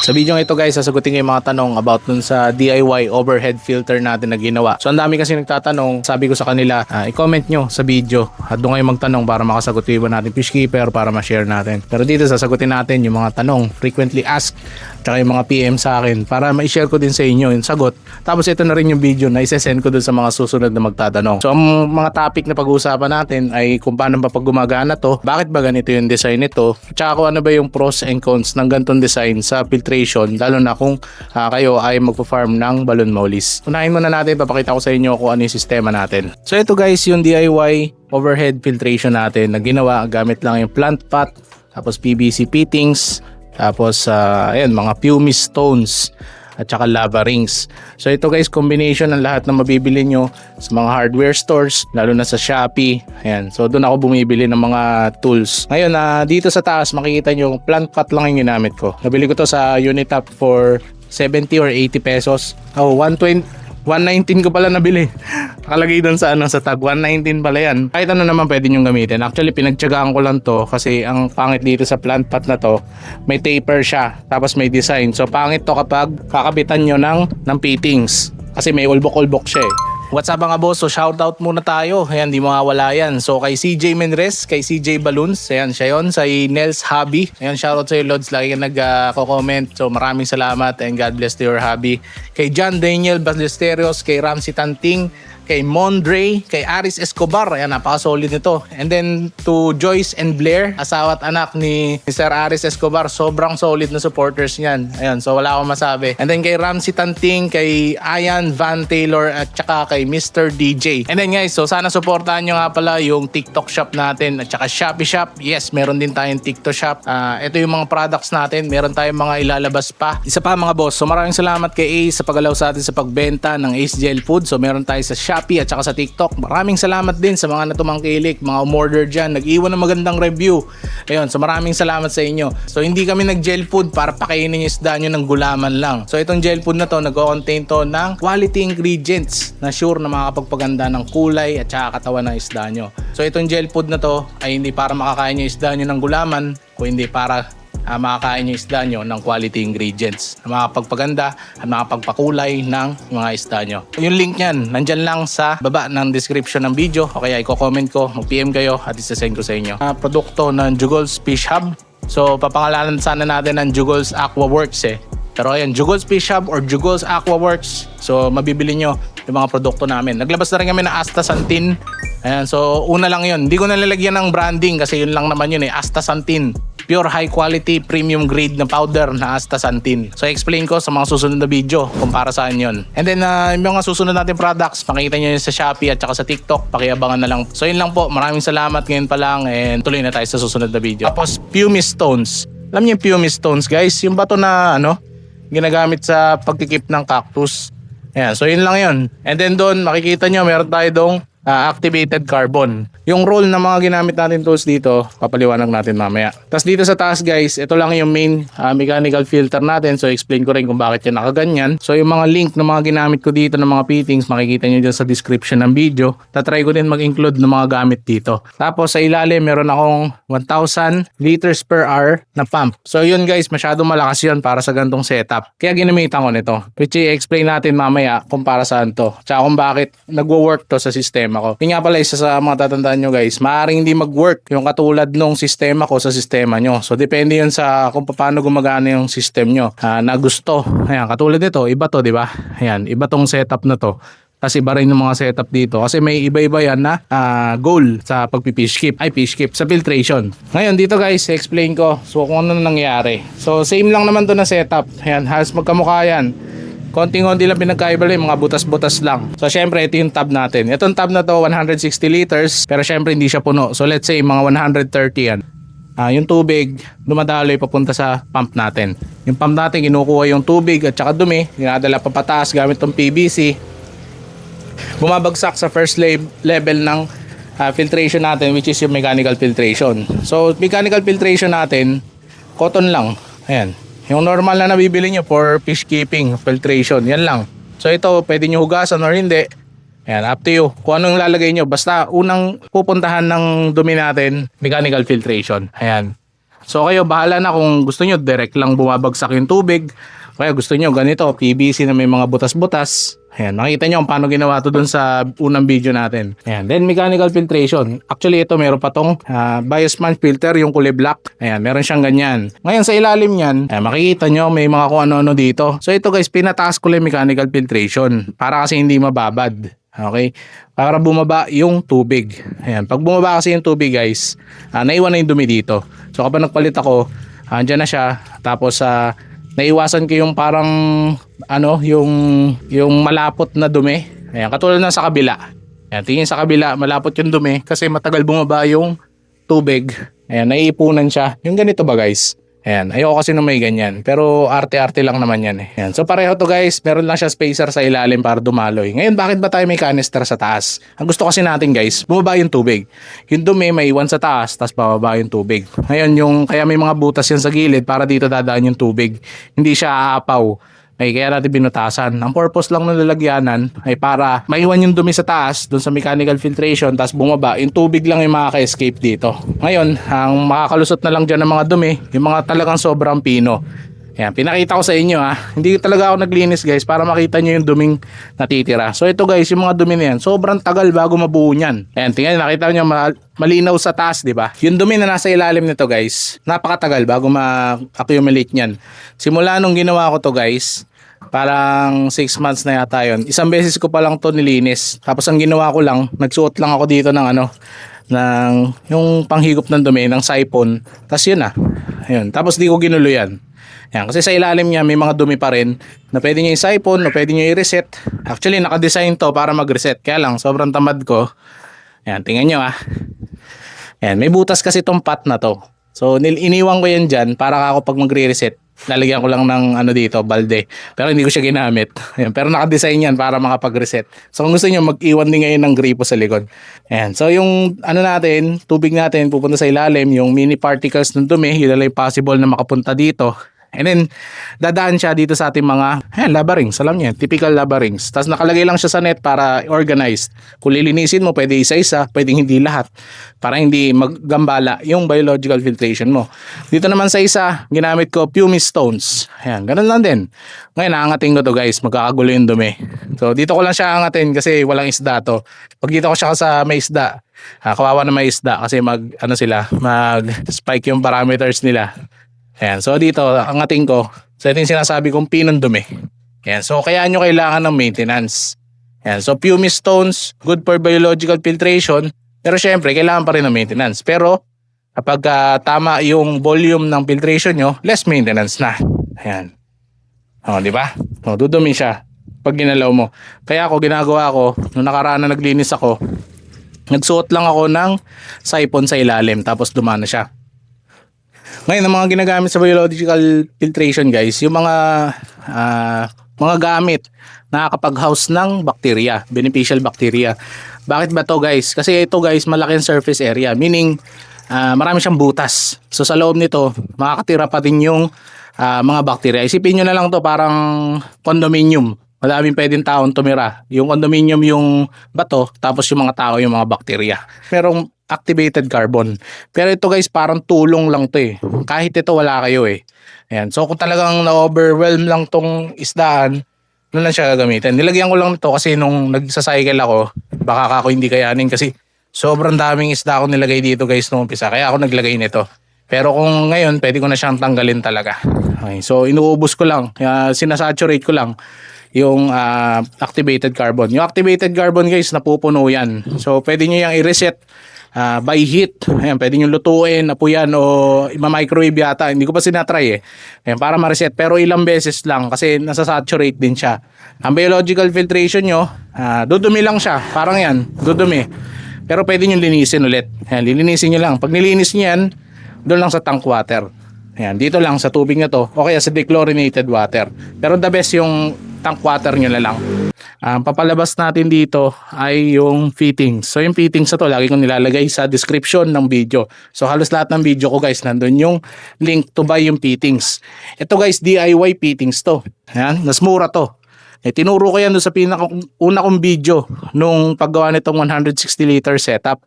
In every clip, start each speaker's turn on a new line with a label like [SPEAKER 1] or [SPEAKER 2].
[SPEAKER 1] Sa video ito guys, sasagutin ko yung mga tanong about dun sa DIY overhead filter natin na ginawa. So ang dami kasi nagtatanong, sabi ko sa kanila, i-comment nyo sa video at doon kayo magtanong para makasagot yung iba natin Fishkeeper para ma-share natin. Pero dito sasagutin natin yung mga tanong, frequently asked, tsaka yung mga PM sa akin para ma-share ko din sa inyo yung sagot. Tapos ito na rin yung video na isa-send ko dun sa mga susunod na magtatanong. So ang mga topic na pag-uusapan natin ay kung paano pa pag gumagana to, bakit ba ganito yung design nito, tsaka kung ano ba yung pros and cons ng ganitong design sa filtration, lalo na kung kayo ay magpo-farm ng balon mollies. Unahin muna natin, papakita ko sa inyo kung ano yung sistema natin. So ito guys, yung DIY overhead filtration natin na ginawa gamit lang yung plant pot, tapos PVC fittings, tapos ayan, mga pumice stones at saka lava rings. So ito guys, combination ng lahat ng mabibili nyo sa mga hardware stores, lalo na sa Shopee. Ayan, so doon ako bumibili ng mga tools. Ngayon, dito sa taas makikita nyo, plant pot lang yung ginamit ko. Nabili ko to sa Unitap for 70 or 80 pesos. Oh, 119 ko pala nabili. Nakalagay doon sa sa tag, 119 pala yan. Kahit ano naman pwede nyo gamitin. Actually, pinagtyagaan ko lang to kasi ang pangit dito sa plant pot na to, may taper siya, tapos may design. So pangit to kapag kakabitan nyo ng fittings kasi may ulbok-ulbok siya eh. What's up mga boss? So shoutout muna tayo. Ayan, di mawawala yan. So kay CJ Menres, kay CJ Balloons, ayan siya yun. Sa Nels Hobby. Ayan, shoutout sa iyo Lods. Lagi ka nag-comment. So maraming salamat and God bless to your hobby. Kay John Daniel Ballesteros, kay Ramsey Tanting, kay Mondre, kay Aris Escobar. Ayan, napaka-solid nito. And then to Joyce and Blair, asawa at anak ni Mr. Aris Escobar. Sobrang solid na supporters niyan. Ayan, so wala akong masabi. And then kay Ramsey Tanting, kay Ian Van Taylor, at saka kay Mr. DJ. And then guys, so sana supportahan nyo nga pala yung TikTok shop natin at saka Shopee shop. Yes, meron din tayong TikTok shop. Ito yung mga products natin. Meron tayong mga ilalabas pa. Isa pa mga boss. So maraming salamat kay Ace sa pagalaw sa atin sa pagbenta ng Ace Gel Food. So meron tayo sa Shopee at saka sa TikTok. Maraming salamat din sa mga natumangkilik, mga umorder dyan, nag-iwan ng magandang review. Ayun, so maraming salamat sa inyo. So hindi kami nag-gel food para pakainin yung isda nyo ng gulaman lang. So itong gel food na to, nag-contain to ng quality ingredients na sure na makakapagpaganda ng kulay at saka katawan ng isda nyo. So itong gel food na to ay hindi para makakain yung isda nyo ng gulaman, o hindi para makakain yung isda nyo ng quality ingredients na makapagpaganda at makapagpakulay ng mga isda nyo. Yung link nyan, nandyan lang sa baba ng description ng video o kaya i-comment ko, mag-PM kayo at isasend ko sa inyo. Produkto ng Jugols Fish Hub. So papangalanan sana natin ng Jugols Aqua Works eh. Pero ayan, Jugols Fish Hub or Jugols Aqua Works. So mabibili nyo yung mga produkto namin. Naglabas na rin kami ng Astaxanthin. Ayan, so una lang yun. Hindi ko nalalagyan ng branding kasi yun lang naman yun eh, Astaxanthin. Pure high quality premium grade na powder na Astaxanthin. So explain ko sa mga susunod na video kung para saan yun. And then yung mga susunod natin products, makikita nyo yun sa Shopee at saka sa TikTok. Pakiabangan na lang. So yun lang po. Maraming salamat ngayon pa lang and tuloy na tayo sa susunod na video. Tapos pumice stones. Alam niyo yung pumice stones guys? Yung bato na ginagamit sa pagkikip ng cactus. Ayan, so yun lang yun. And then doon makikita nyo meron tayo dong activated carbon. Yung roll na mga ginamit natin tools dito, papaliwanag natin mamaya. Tapos dito sa taas guys, ito lang yung main mechanical filter natin. So explain ko rin kung bakit yan nakaganyan. So yung mga link ng mga ginamit ko dito ng mga fittings, makikita nyo dyan sa description ng video. Tatry ko din mag-include ng mga gamit dito. Tapos sa ilalim, meron akong 1,000 liters per hour na pump. So yun guys, masyadong malakas yun para sa gantong setup. Kaya ginamitan ko nito. Which i-explain natin mamaya kung para saan to. Tsaka kung bakit nagwo-work to sa sistema ko. Yung nga pala isa sa mga tatandaan nyo guys, maaaring hindi mag-work yung katulad nung sistema ko sa sistema nyo. So depende yun sa kung paano gumagana yung system nyo na gusto. Ayan, katulad nito, iba to, di ba? Ayan, iba tong setup na to. Kasi iba rin yung mga setup dito. Kasi may iba-iba yan na goal sa pagpipishkeep. Fishkeep sa filtration. Ngayon dito guys, explain ko so kung ano nangyari. So same lang naman to na setup. Ayan, halos magkamukha yan. Konting-konti lang pinagkaiba lang, mga butas-butas lang. So syempre ito yung tab natin. Itong tab na to 160 liters pero syempre hindi siya puno. So let's say mga 130 yan. Yung tubig dumadaloy papunta sa pump natin. Yung pump natin kinukuha yung tubig at saka dumi, dinadala pa pataas gamit tong PVC. Bumabagsak sa first level ng filtration natin, which is yung mechanical filtration. So mechanical filtration natin, cotton lang. Ayan. Yung normal na nabibili nyo for fish keeping, filtration, yan lang. So ito, pwede nyo hugasan or hindi. Ayan, up to you. Kung anong lalagay nyo. Basta unang pupuntahan ng dumi natin, mechanical filtration. Ayan. So kayo bahala na kung gusto nyo direct lang bumabagsak yung tubig. Kaya gusto nyo ganito, PVC na may mga butas-butas. Ayan, makita nyo kung paano ginawa to dun sa unang video natin. Ayan, then mechanical filtration. Actually ito meron pa tong biosponge filter, yung kulay black. Ayan, meron siyang ganyan. Ngayon sa ilalim niyan, ayan, makikita nyo may mga kung ano-ano dito. So ito guys, pinataas ko lang mechanical filtration para kasi hindi mababad. Okay? Para bumaba yung tubig. Ayan, pag bumaba kasi yung tubig guys, naiwan na yung dumi dito. So kapag nagpalit ako, andyan na siya. Tapos naiwasan ko yung parang yung malapot na dumi. Ayan, katulad na sa kabila. Ayan, tingin sa kabila, malapot yung dumi kasi matagal bumaba yung tubig. Ayan, naiipunan siya. Yung ganito ba guys? Ayan, ayoko kasi nung may ganyan. Pero arte-arte lang naman yan eh. Ayan, so pareho to guys, meron lang siya spacer sa ilalim para dumaloy. Ngayon, bakit ba tayo may canister sa taas? Ang gusto kasi natin guys, bumaba yung tubig. Yung dumi may iwan sa taas, tapos bababa yung tubig. Ngayon, kaya may mga butas yan sa gilid para dito dadaan yung tubig. Hindi siya aapaw. Ay kaya natin binutasan. Ang purpose lang ng lalagyanan ay para maiwan yung dumi sa taas doon sa mechanical filtration, tapos bumaba yung tubig lang yung makaka-escape dito. Ngayon, ang makakalusot na lang dyan ng mga dumi, yung mga talagang sobrang pino. Ayan, pinakita ko sa inyo hindi talaga ako naglinis guys para makita nyo yung duming natitira. So ito guys, yung mga dumi na yan, sobrang tagal bago mabuo nyan. Ayan, tingnan, nakita nyo malinaw sa taas, di ba? Yung dumi na nasa ilalim nito guys, napakatagal bago ma-accumulate nyan. Simula nung ginawa ko to guys, parang 6 months na yata yun. Isang beses ko pa lang to nilinis. Tapos ang ginawa ko lang, nagsuot lang ako dito ng ng yung panghigop ng dumi, ng siphon. Tapos yun ayun. Tapos di ko ginulo yan. Yan, kasi sa ilalim niya may mga dumi pa rin na pwede nyo i-siphon o pwede nyo i-reset. Actually naka-design to para mag-reset. Kaya lang sobrang tamad ko. Yan, tingnan nyo Yan, may butas kasi tong pot na to. So iniwan ko yan dyan para ako pag magre-reset, lalagyan ko lang ng dito, balde. Pero hindi ko siya ginamit. Ayan, pero naka-design yan para makapag-reset. So kung gusto niyo mag-iwan din ngayon ng gripo sa likod. Ayan, so yung natin, tubig natin pupunta sa ilalim, yung mini particles ng dumi, yun lang possible na makapunta dito. And then, dadaan siya dito sa ating mga lava rings. Alam niyo, typical lava rings. Tapos nakalagay lang siya sa net para organized. Kung lilinisin mo, pwede isa-isa, pwedeng hindi lahat. Para hindi maggambala yung biological filtration mo. Dito naman sa isa, ginamit ko pumice stones. Ayan, ganun lang din. Ngayon, aangatin ko to guys, magkakagulo yung dumi. So, dito ko lang siya aangatin kasi walang isda to. Pag dito ko siya sa may isda, kawawa na may isda kasi mag-spike yung parameters nila. Ayan, so dito, ang ating ko, so ito yung sinasabi kong pinong dumi. Ayan, so kaya nyo kailangan ng maintenance. Ayan, so pumice stones, good for biological filtration, pero syempre, kailangan pa rin ng maintenance. Pero, kapag tama yung volume ng filtration nyo, less maintenance na. Ayan. Di ba? Dudumi siya pag ginalaw mo. Kaya ako, ginagawa ko, nung nakaraan na naglinis ako, nagsuot lang ako ng siphon sa ilalim, tapos dumana siya. Ngayon, ang mga ginagamit sa biological filtration guys, yung mga gamit na nakakapag-house ng bacteria, beneficial bacteria. Bakit ba to guys? Kasi ito guys, malaki ang surface area, meaning marami siyang butas. So sa loob nito, makakatira pa din yung mga bacteria. Isipin nyo na lang to parang condominium. Maraming pwedeng taong tumira. Yung condominium yung bato, tapos yung mga tao yung mga bacteria. Merong activated carbon. Pero ito guys, parang tulong lang to Kahit ito wala kayo Ayan. So kung talagang na-overwhelm lang tong isdaan, lang siya gagamitin. Nilagyan ko lang ito kasi nung nagsacycle ako, baka ako hindi kayanin kasi sobrang daming isda ako nilagay dito guys nung umpisa. Kaya ako naglagay nito. Pero kung ngayon, pwede ko na siyang tanggalin talaga. Okay. So inuubos ko lang, sinasaturate ko lang yung activated carbon. Yung activated carbon guys, napupuno yan. So pwede nyo yung i-reset by heat. Ayan, pwede nyo lutuin, apuyan o ima-microwave yata. Hindi ko pa sinatry Ayan, para ma-reset. Pero ilang beses lang kasi nasa-saturate din siya. Ang biological filtration nyo, dudumi lang siya. Parang yan, dudumi. Pero pwede nyo linisin ulit. Ayan, lilinisin nyo lang. Pag nilinis nyo yan, doon lang sa tank water. Ayan, dito lang sa tubig na to. O kaya sa dechlorinated water. Pero the best yung tank water nyo na lang. Papalabas natin dito ay yung fittings. So yung fittings na to, lagi kong nilalagay sa description ng video. So halos lahat ng video ko guys, nandun yung link to buy yung fittings. Ito guys, DIY fittings to. Ayan, mas mura to. Tinuro ko yan doon sa una kong video nung paggawa nitong 160 liter setup.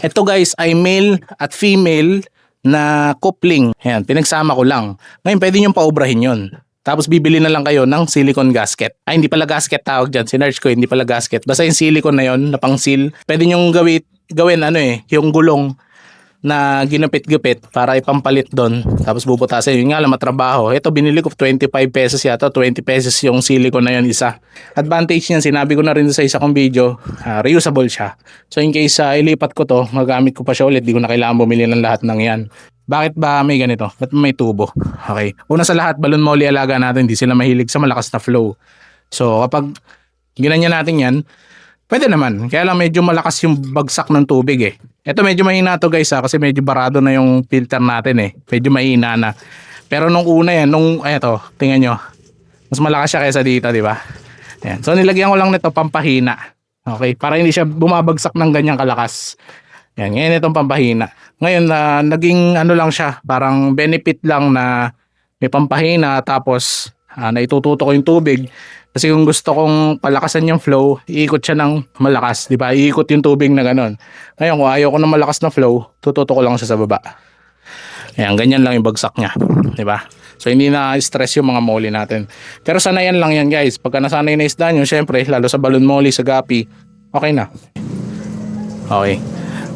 [SPEAKER 1] Ito guys ay male at female na coupling. Ayan, pinagsama ko lang. Ngayon, pwede nyo paubrahin yun. Tapos bibili na lang kayo ng silicone gasket. Ay, hindi pala gasket tawag dyan. Sinerge ko, hindi pala gasket. Basta yung silicone na yun, na pang seal. Pwede nyong gawin yung gulong na ginupit-gupit para ipampalit doon. Tapos bubutasan. Yun nga lang, matrabaho. Ito, binili ko 25 pesos yata. 20 pesos yung silicone na yun isa. Advantage niyan, sinabi ko na rin sa isa kong video, reusable siya. So in case ilipat ko to, magamit ko pa siya ulit. Di ko na kailangan bumili ng lahat ng yan. Bakit ba may ganito? Ba't may tubo? Okay. Una sa lahat, balon molly alaga natin. Hindi sila mahilig sa malakas na flow. So kapag ginanyan natin yan, pwede naman. Kaya lang medyo malakas yung bagsak ng tubig eh. Ito medyo mahina to guys kasi medyo barado na yung filter natin eh. Medyo mahina na. Pero nung una yan, eto, tingnan nyo. Mas malakas siya kaysa dito, di ba? Ayan. So nilagyan ko lang nito pampahina. Okay. Para hindi siya bumabagsak ng ganyang kalakas. Yan, ngayon itong pampahina. Ngayon naging lang siya, parang benefit lang na may pampahina tapos naitututo ko yung tubig. Kasi kung gusto kong palakasan yung flow, iikot siya ng malakas, di ba? Iikot yung tubig na gano'n. Ngayon kung ayaw ko ng malakas na flow, tututo ko lang siya sa baba. Ayan, ganyan lang yung bagsak niya, di ba? So hindi na stress yung mga molly natin. Pero sanayan lang yan guys. Pagka nasanay na isda nyo, syempre, lalo sa balon molly, sa gapi, okay na. Okay.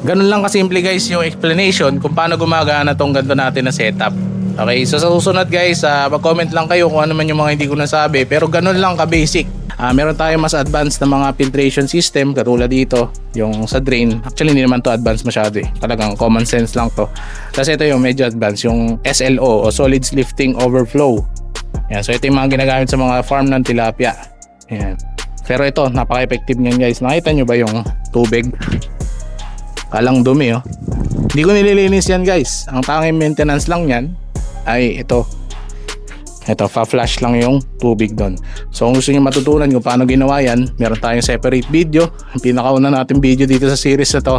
[SPEAKER 1] Ganun lang kasimple guys yung explanation kung paano gumagana tong ganito natin na setup. Okay, so sa susunod guys, mag-comment lang kayo kung ano man yung mga hindi ko nasabi. Pero ganun lang ka-basic. Meron tayong mas advanced na mga filtration system katulad dito, yung sa drain. Actually hindi naman to advanced masyado eh. Talagang common sense lang to. Kasi ito yung medyo advanced, yung SLO o Solids Lifting Overflow. Yan, so ito yung mga ginagamit sa mga farm ng tilapia. Yan. Pero ito, napaka-effective niyan guys. Nakita nyo ba yung tubig? Kalang dumi oh. Hindi ko nililinis yan guys. Ang tanging maintenance lang yan ay ito, pa-flash lang yung tubig doon. So kung gusto niyo matutunan kung paano ginawa yan, meron tayong separate video. Ang pinakauna natin video dito sa series na to.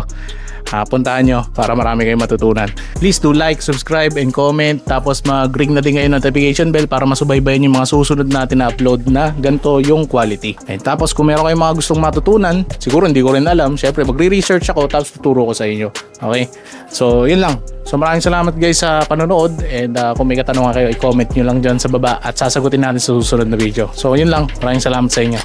[SPEAKER 1] Puntahan nyo para marami kayong matutunan. Please do like, subscribe, and comment. Tapos mag-ring na din kayo notification bell para masubaybayan yung mga susunod natin na upload na ganito yung quality. And tapos kung meron kayong mga gustong matutunan, siguro hindi ko rin alam, syempre magre-research ako tapos tuturo ko sa inyo. Okay? So yun lang. So maraming salamat guys sa panonood. And kung may katanungan kayo, i-comment nyo lang dyan sa baba at sasagutin natin sa susunod na video. So yun lang. Maraming salamat sa inyo.